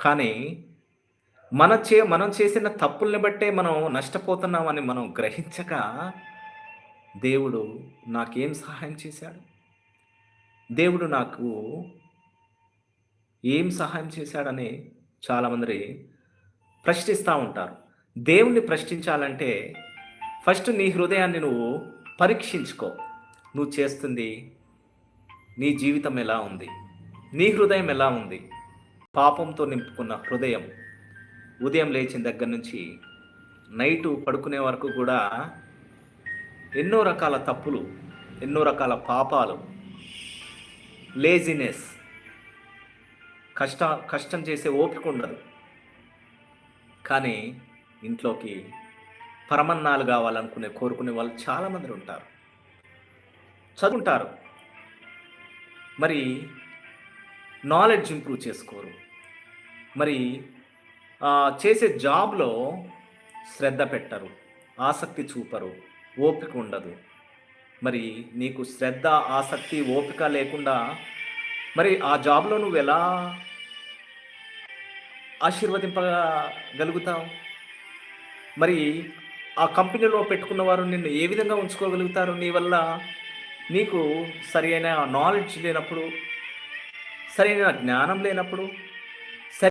కానీ మనం చేసిన తప్పుల్ని బట్టే మనం నష్టపోతున్నామని మనం గ్రహించక, దేవుడు నాకేం సహాయం చేశాడు? దేవుడు నాకు ఏం సహాయం చేశాడని చాలామంది ప్రశ్నిస్తా ఉంటారు. దేవుణ్ణి ప్రశ్నించాలంటే ఫస్ట్ నీ హృదయాన్ని నువ్వు పరీక్షించుకో. నువ్వు చేస్తుంది, నీ జీవితం ఎలా ఉంది? నీ హృదయం ఎలా ఉంది? పాపంతో నింపుకున్న హృదయం ఉదయం లేచిన దగ్గర నుంచి నైటు పడుకునే వరకు కూడా ఎన్నో రకాల తప్పులు, ఎన్నో రకాల పాపాలు, లేజినెస్, కష్టం చేసే ఓపిక ఉండదు. కానీ ఇంట్లోకి పరమన్నాలు కోరుకునే వాళ్ళు చాలామంది ఉంటారు. చదువుకుంటారు, మరి నాలెడ్జ్ ఇంప్రూవ్ చేసుకోరు. మరి చేసే జాబ్‌లో శ్రద్ధ పెట్టరు, ఆసక్తి చూపరు, ఓపిక ఉండదు. మరి నీకు శ్రద్ధ, ఆసక్తి, ఓపిక లేకుండా మరి ఆ జాబ్‌లో నువ్వెలా ఆశీర్వదింపగలుగుతావు? మరి ఆ కంపెనీలో పెట్టుకున్న వారు నిన్ను ఏ విధంగా ఉంచుకోగలుగుతారు? నీ వల్ల నీకు సరియైన నాలెడ్జ్ లేనప్పుడు, సరైన జ్ఞానం లేనప్పుడు